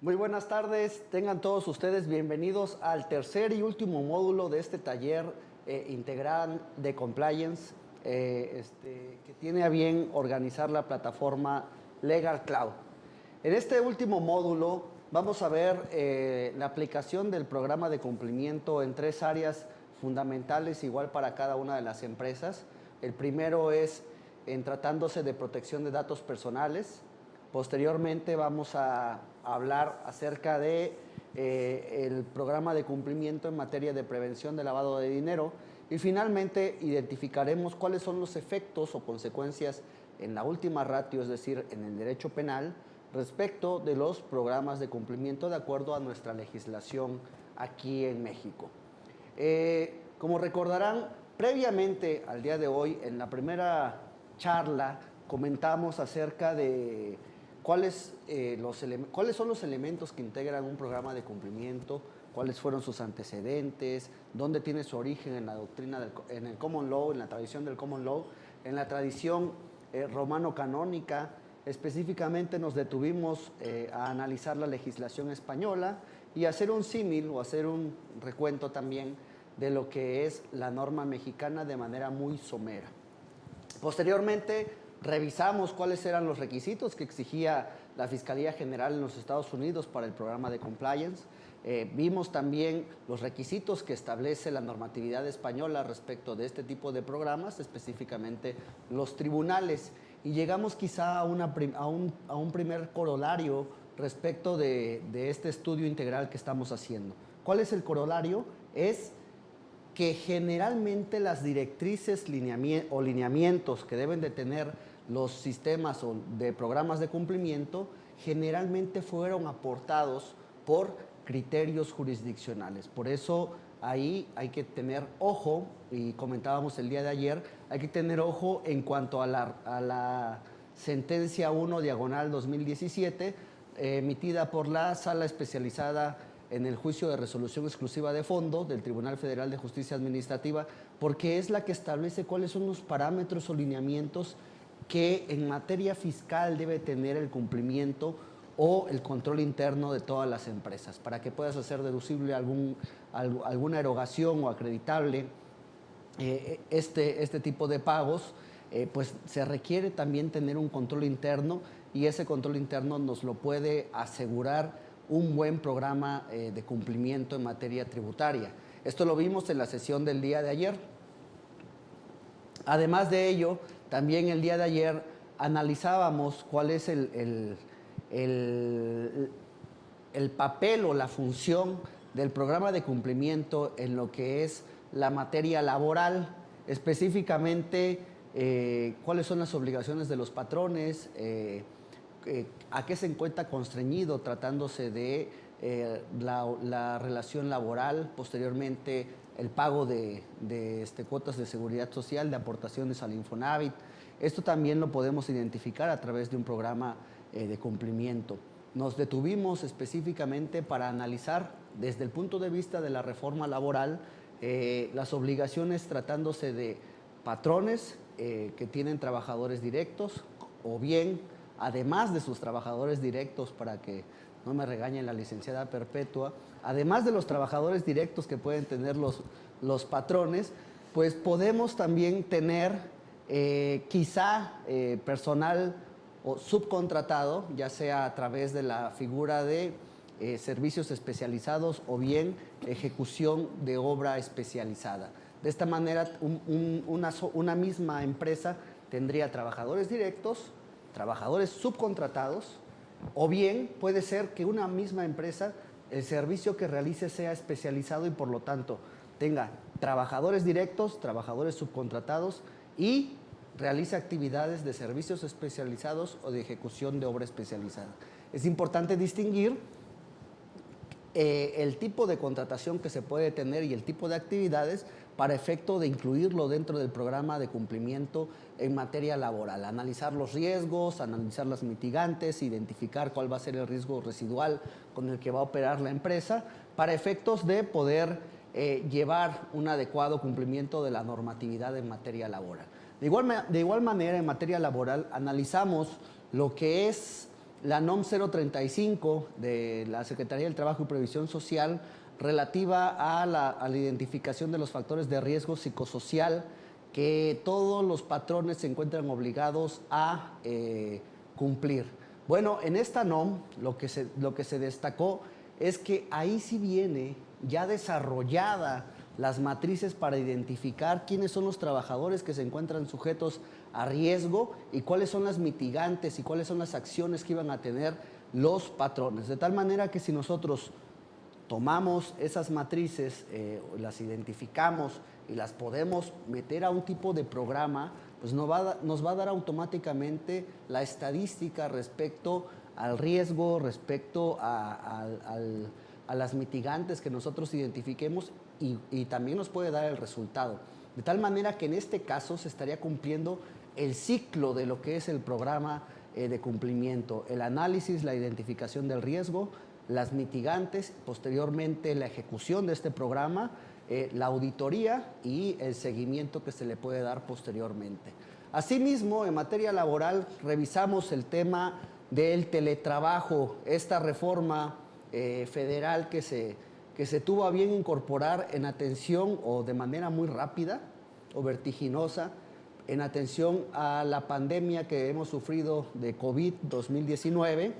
Muy buenas tardes, tengan todos ustedes bienvenidos al tercer y último módulo de este taller integral de compliance que tiene a bien organizar la plataforma Legal Cloud. En este último módulo vamos a ver la aplicación del programa de cumplimiento en tres áreas fundamentales, igual para cada una de las empresas. El primero es en tratándose de protección de datos personales. Posteriormente vamos a hablar acerca de el programa de cumplimiento en materia de prevención de lavado de dinero y finalmente identificaremos cuáles son los efectos o consecuencias en la última ratio, es decir, en el derecho penal, respecto de los programas de cumplimiento de acuerdo a nuestra legislación aquí en México. Como recordarán, previamente al día de hoy, en la primera charla, comentamos acerca de cuáles son los elementos que integran un programa de cumplimiento, cuáles fueron sus antecedentes, dónde tiene su origen en la doctrina, en el common law, en la tradición del common law, en la tradición romano-canónica. Específicamente nos detuvimos a analizar la legislación española y hacer un símil o hacer un recuento también de lo que es la norma mexicana de manera muy somera. Posteriormente, revisamos cuáles eran los requisitos que exigía la Fiscalía General en los Estados Unidos para el programa de compliance. Vimos también los requisitos que establece la normatividad española respecto de este tipo de programas, específicamente los tribunales. Y llegamos quizá a un primer corolario respecto de este estudio integral que estamos haciendo. ¿Cuál es el corolario? Es que generalmente las directrices o lineamientos que deben de tener los sistemas de programas de cumplimiento generalmente fueron aportados por criterios jurisdiccionales. Por eso ahí hay que tener ojo, y comentábamos el día de ayer, hay que tener ojo en cuanto a la sentencia 1/2017 emitida por la Sala Especializada en el juicio de resolución exclusiva de fondo del Tribunal Federal de Justicia Administrativa, porque es la que establece cuáles son los parámetros o lineamientos que en materia fiscal debe tener el cumplimiento o el control interno de todas las empresas, para que puedas hacer deducible alguna erogación o acreditable este tipo de pagos. Pues se requiere también tener un control interno y ese control interno nos lo puede asegurar un buen programa de cumplimiento en materia tributaria. Esto lo vimos en la sesión del día de ayer. Además de ello, también el día de ayer analizábamos cuál es el papel o la función del programa de cumplimiento en lo que es la materia laboral, específicamente cuáles son las obligaciones de los patrones, a qué se encuentra constreñido tratándose de la relación laboral, posteriormente el pago de cuotas de seguridad social, de aportaciones al Infonavit. Esto también lo podemos identificar a través de un programa de cumplimiento. Nos detuvimos específicamente para analizar desde el punto de vista de la reforma laboral las obligaciones tratándose de patrones que tienen trabajadores directos o bien, además de sus trabajadores directos, para que no me regañe la licenciada Perpetua, además de los trabajadores directos que pueden tener los patrones, pues podemos también tener quizá personal o subcontratado, ya sea a través de la figura de servicios especializados o bien ejecución de obra especializada. De esta manera, una misma empresa tendría trabajadores directos, trabajadores subcontratados, o bien puede ser que una misma empresa, el servicio que realice sea especializado y por lo tanto tenga trabajadores directos, trabajadores subcontratados y realice actividades de servicios especializados o de ejecución de obra especializada. Es importante distinguir el tipo de contratación que se puede tener y el tipo de actividades para efecto de incluirlo dentro del programa de cumplimiento en materia laboral. Analizar los riesgos, analizar las mitigantes, identificar cuál va a ser el riesgo residual con el que va a operar la empresa para efectos de poder llevar un adecuado cumplimiento de la normatividad en materia laboral. De igual manera, en materia laboral, analizamos lo que es la NOM 035 de la Secretaría del Trabajo y Previsión Social relativa a la identificación de los factores de riesgo psicosocial que todos los patrones se encuentran obligados a cumplir. Bueno, en esta NOM lo que se destacó es que ahí sí viene ya desarrollada las matrices para identificar quiénes son los trabajadores que se encuentran sujetos a riesgo y cuáles son las mitigantes y cuáles son las acciones que iban a tener los patrones. De tal manera que si nosotros tomamos esas matrices, las identificamos y las podemos meter a un tipo de programa, pues nos va a dar automáticamente la estadística respecto al riesgo, respecto a las mitigantes que nosotros identifiquemos y también nos puede dar el resultado. De tal manera que en este caso se estaría cumpliendo el ciclo de lo que es el programa de cumplimiento, el análisis, la identificación del riesgo, las mitigantes, posteriormente la ejecución de este programa, la auditoría y el seguimiento que se le puede dar posteriormente. Asimismo, en materia laboral, revisamos el tema del teletrabajo, esta reforma federal que se tuvo a bien incorporar en atención o de manera muy rápida o vertiginosa en atención a la pandemia que hemos sufrido de COVID-2019.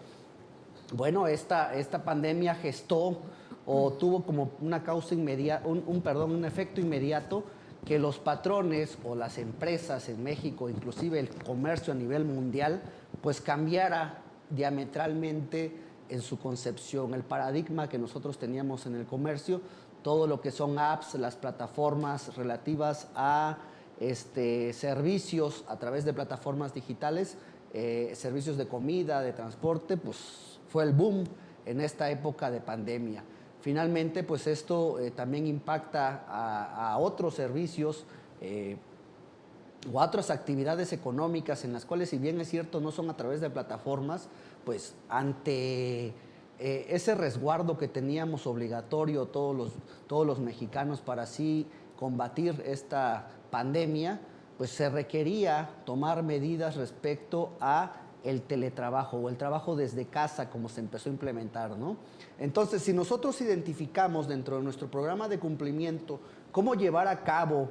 Bueno, esta pandemia gestó o tuvo como una causa inmediata, un efecto inmediato que los patrones o las empresas en México, inclusive el comercio a nivel mundial, pues cambiara diametralmente en su concepción, el paradigma que nosotros teníamos en el comercio, todo lo que son apps, las plataformas relativas a servicios a través de plataformas digitales, servicios de comida, de transporte, pues fue el boom en esta época de pandemia. Finalmente, pues esto también impacta a otros servicios o a otras actividades económicas en las cuales, si bien es cierto, no son a través de plataformas, pues ante ese resguardo que teníamos obligatorio todos los mexicanos para así combatir esta pandemia, pues se requería tomar medidas respecto a el teletrabajo o el trabajo desde casa, como se empezó a implementar, ¿no? Entonces, si nosotros identificamos dentro de nuestro programa de cumplimiento cómo llevar a cabo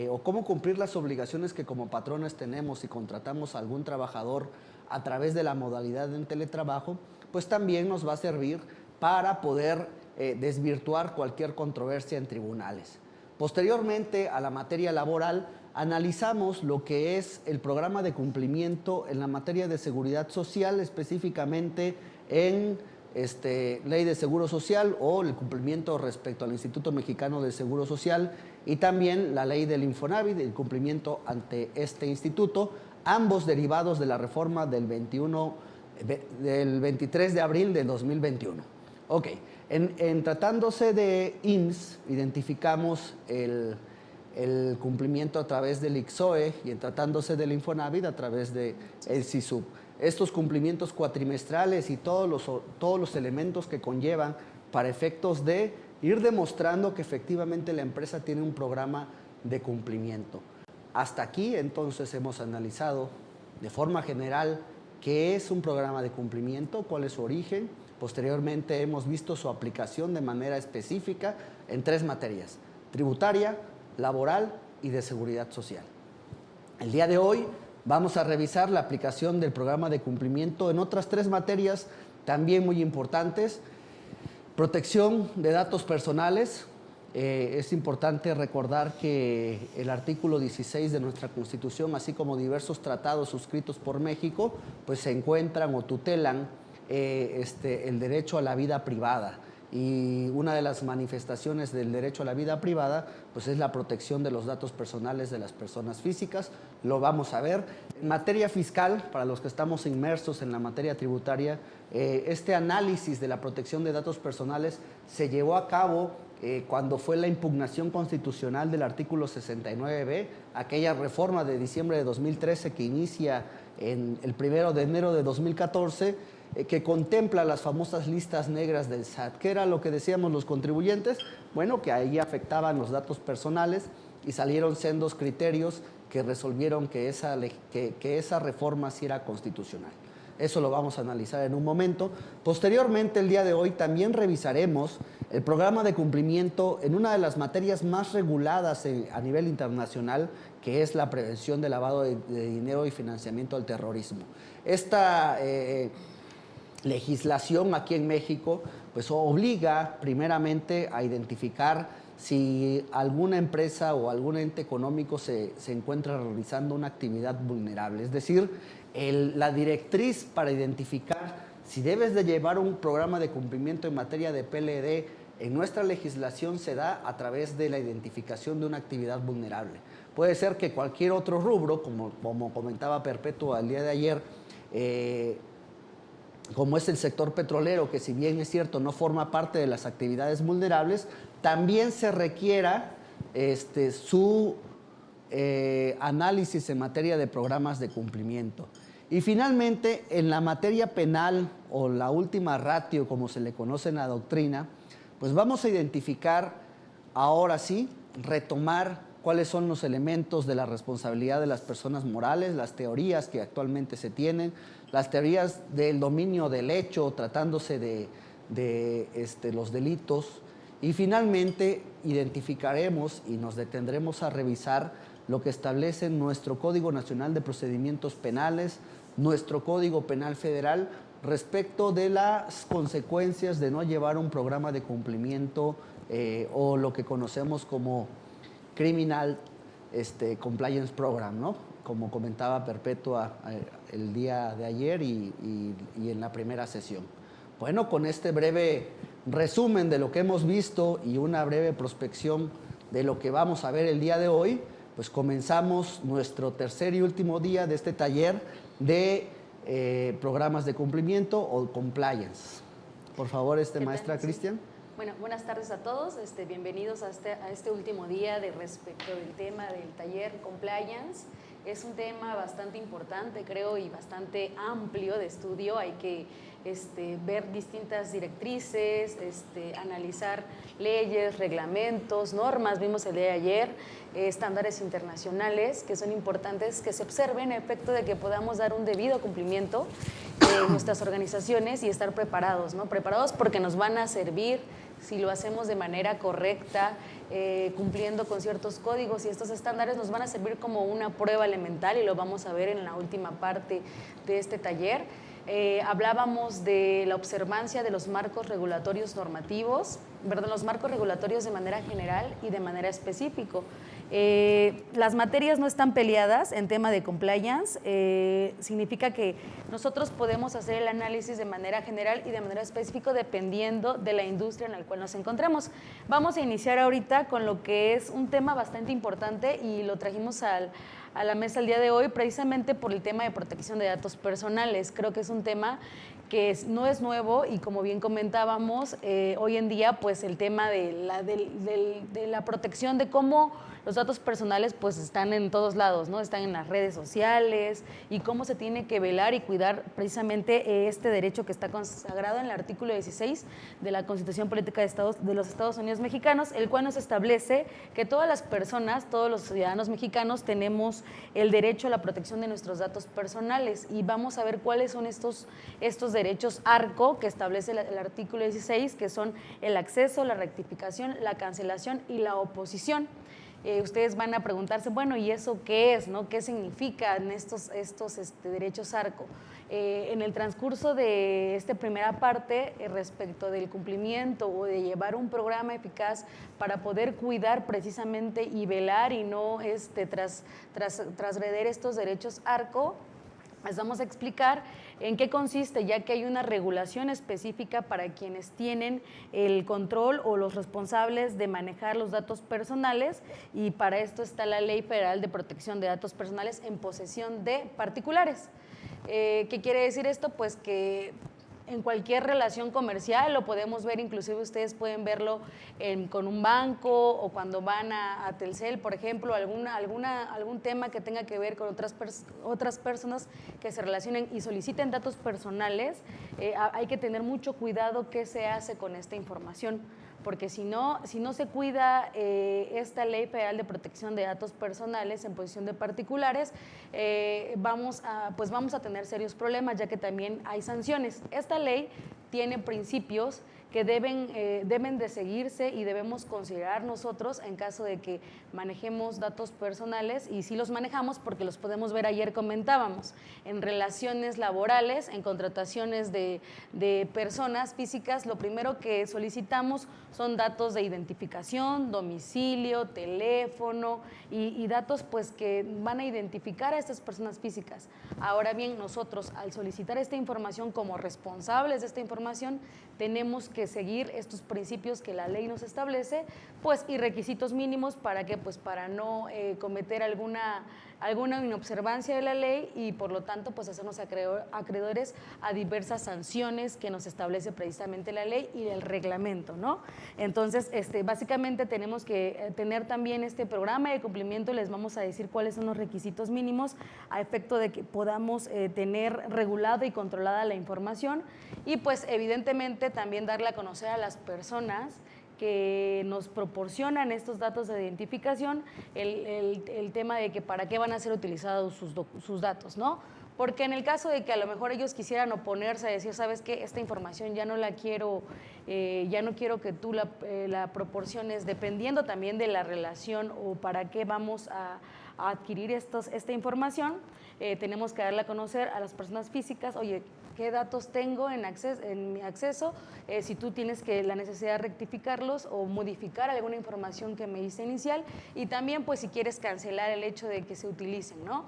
o cómo cumplir las obligaciones que como patrones tenemos si contratamos a algún trabajador a través de la modalidad en teletrabajo, pues también nos va a servir para poder desvirtuar cualquier controversia en tribunales. Posteriormente a la materia laboral, analizamos lo que es el programa de cumplimiento en la materia de seguridad social, específicamente en Ley de Seguro Social o el cumplimiento respecto al Instituto Mexicano de Seguro Social y también la ley del Infonavit, el cumplimiento ante este instituto, ambos derivados de la reforma del 23 de abril de 2021. Ok, en tratándose de IMSS, identificamos el cumplimiento a través del ICSOE y en tratándose del Infonavit a través del CISUB. Estos cumplimientos cuatrimestrales y todos los elementos que conllevan para efectos de ir demostrando que efectivamente la empresa tiene un programa de cumplimiento. Hasta aquí entonces hemos analizado de forma general qué es un programa de cumplimiento, cuál es su origen. Posteriormente hemos visto su aplicación de manera específica en 3 materias: tributaria, laboral y de seguridad social. El día de hoy vamos a revisar la aplicación del programa de cumplimiento en otras 3 materias también muy importantes. Protección de datos personales. Es importante recordar que el artículo 16 de nuestra Constitución, así como diversos tratados suscritos por México, pues se encuentran o tutelan el derecho a la vida privada. Y una de las manifestaciones del derecho a la vida privada pues es la protección de los datos personales de las personas físicas. Lo vamos a ver. En materia fiscal, para los que estamos inmersos en la materia tributaria, este análisis de la protección de datos personales se llevó a cabo cuando fue la impugnación constitucional del artículo 69B, aquella reforma de diciembre de 2013 que inicia en el 1 de enero de 2014, que contempla las famosas listas negras del SAT. ¿Qué era lo que decíamos los contribuyentes? Bueno, que ahí afectaban los datos personales y salieron sendos criterios que resolvieron que esa reforma sí era constitucional. Eso lo vamos a analizar en un momento. Posteriormente, el día de hoy, también revisaremos el programa de cumplimiento en una de las materias más reguladas a nivel internacional, que es la prevención del lavado de dinero y financiamiento al terrorismo. Esta legislación aquí en México pues obliga primeramente a identificar si alguna empresa o algún ente económico se encuentra realizando una actividad vulnerable. Es decir, la directriz para identificar si debes de llevar un programa de cumplimiento en materia de PLD en nuestra legislación se da a través de la identificación de una actividad vulnerable. Puede ser que cualquier otro rubro, como comentaba Perpetua el día de ayer, como es el sector petrolero, que si bien es cierto no forma parte de las actividades vulnerables, también se requiera su análisis en materia de programas de cumplimiento. Y finalmente, en la materia penal o la última ratio, como se le conoce en la doctrina, pues vamos a identificar, ahora sí, retomar cuáles son los elementos de la responsabilidad de las personas morales, las teorías que actualmente se tienen, las teorías del dominio del hecho, tratándose de los delitos, y finalmente identificaremos y nos detendremos a revisar lo que establece nuestro Código Nacional de Procedimientos Penales, nuestro Código Penal Federal, respecto de las consecuencias de no llevar un programa de cumplimiento o lo que conocemos como Criminal Compliance Program, ¿no? Como comentaba Perpetua el día de ayer y en la primera sesión. Bueno, con este breve resumen de lo que hemos visto y una breve prospección de lo que vamos a ver el día de hoy, pues comenzamos nuestro tercer y último día de este taller de programas de cumplimiento o compliance. Por favor, maestra Cristian. Bueno, buenas tardes a todos, bienvenidos a este último día respecto del tema del taller Compliance. Es un tema bastante importante, creo, y bastante amplio de estudio. Hay que ver distintas directrices, analizar leyes, reglamentos, normas, vimos el día de ayer, estándares internacionales que son importantes que se observen a efecto de que podamos dar un debido cumplimiento en nuestras organizaciones y estar preparados, ¿no? Preparados porque nos van a servir si lo hacemos de manera correcta, cumpliendo con ciertos códigos, y estos estándares nos van a servir como una prueba elemental, y lo vamos a ver en la última parte de este taller. Hablábamos de la observancia de los marcos regulatorios normativos, ¿verdad? Los marcos regulatorios de manera general y de manera específica. Las materias no están peleadas en tema de compliance, significa que nosotros podemos hacer el análisis de manera general y de manera específica dependiendo de la industria en la cual nos encontremos. Vamos a iniciar ahorita con lo que es un tema bastante importante y lo trajimos a la mesa el día de hoy precisamente por el tema de protección de datos personales. Creo que es un tema que no es nuevo y, como bien comentábamos, hoy en día pues el tema de la protección de cómo los datos personales pues están en todos lados, ¿no? Están en las redes sociales, y cómo se tiene que velar y cuidar precisamente este derecho que está consagrado en el artículo 16 de la Constitución Política de los Estados Unidos Mexicanos, el cual nos establece que todas las personas, todos los ciudadanos mexicanos tenemos el derecho a la protección de nuestros datos personales, y vamos a ver cuáles son estos derechos ARCO que establece el artículo 16, que son el acceso, la rectificación, la cancelación y la oposición. Ustedes van a preguntarse, bueno, ¿y eso qué es, no? ¿Qué significan estos derechos ARCO? En el transcurso de esta primera parte, respecto del cumplimiento o de llevar un programa eficaz para poder cuidar precisamente y velar y no trasgreder estos derechos ARCO, les vamos a explicar en qué consiste, ya que hay una regulación específica para quienes tienen el control o los responsables de manejar los datos personales, y para esto está la Ley Federal de Protección de Datos Personales en posesión de particulares. ¿Qué quiere decir esto? Pues que en cualquier relación comercial, lo podemos ver, inclusive ustedes pueden verlo con un banco o cuando van a Telcel, por ejemplo, algún tema que tenga que ver con otras personas que se relacionen y soliciten datos personales, hay que tener mucho cuidado qué se hace con esta información, porque si no se cuida esta Ley Federal de Protección de Datos Personales en posesión de particulares, vamos a tener serios problemas, ya que también hay sanciones. Esta ley tiene principios que deben de seguirse y debemos considerar nosotros en caso de que manejemos datos personales, y sí los manejamos porque los podemos ver, ayer comentábamos, en relaciones laborales, en contrataciones de personas físicas. Lo primero que solicitamos son datos de identificación, domicilio, teléfono y datos pues que van a identificar a estas personas físicas. Ahora bien, nosotros al solicitar esta información como responsables de esta información, tenemos que seguir estos principios que la ley nos establece, pues, y requisitos mínimos para que, pues, para no cometer alguna inobservancia de la ley y por lo tanto pues hacernos acreedores a diversas sanciones que nos establece precisamente la ley y el reglamento, ¿no? Entonces, básicamente tenemos que tener también este programa de cumplimiento. Les vamos a decir cuáles son los requisitos mínimos a efecto de que podamos tener regulada y controlada la información, y pues evidentemente también darle a conocer a las personas que nos proporcionan estos datos de identificación el tema de que para qué van a ser utilizados sus datos, ¿no? Porque en el caso de que a lo mejor ellos quisieran oponerse a decir, ¿sabes qué? Esta información ya no la quiero, ya no quiero que tú la proporciones, dependiendo también de la relación o para qué vamos a adquirir esta información, tenemos que darle a conocer a las personas físicas, oye, qué datos tengo en mi acceso, si tú tienes la necesidad de rectificarlos o modificar alguna información que me hice inicial, y también pues si quieres cancelar el hecho de que se utilicen, ¿no?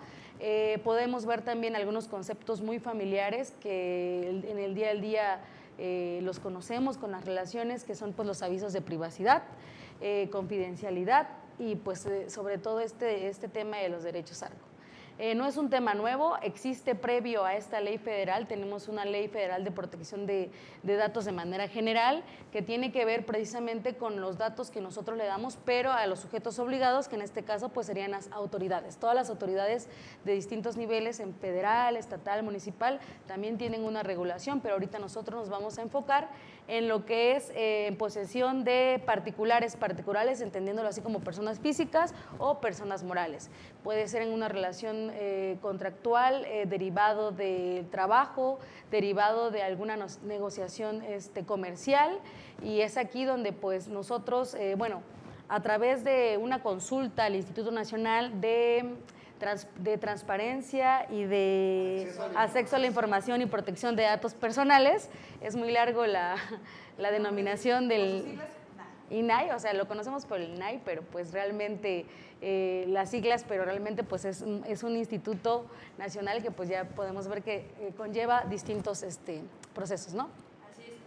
Podemos ver también algunos conceptos muy familiares que en el día al día los conocemos con las relaciones, que son pues los avisos de privacidad, confidencialidad y pues sobre todo este tema de los derechos ARCO. No es un tema nuevo, existe previo a esta ley federal. Tenemos una ley federal de protección de datos de manera general que tiene que ver precisamente con los datos que nosotros le damos, pero a los sujetos obligados, que en este caso pues serían las autoridades. Todas las autoridades de distintos niveles, en federal, estatal, municipal, también tienen una regulación, pero ahorita nosotros nos vamos a enfocar en lo que es en posesión de particulares, entendiéndolo así como personas físicas o personas morales. Puede ser en una relación contractual, derivado de trabajo, derivado de alguna negociación comercial, y es aquí donde pues nosotros, a través de una consulta al Instituto Nacional de Transparencia y de Acceso a la Información y Protección de Datos Personales, es muy largo la denominación del INAI, o sea, lo conocemos por el INAI, pero pues realmente las siglas, pero realmente pues es un instituto nacional que pues ya podemos ver que conlleva distintos procesos, ¿no?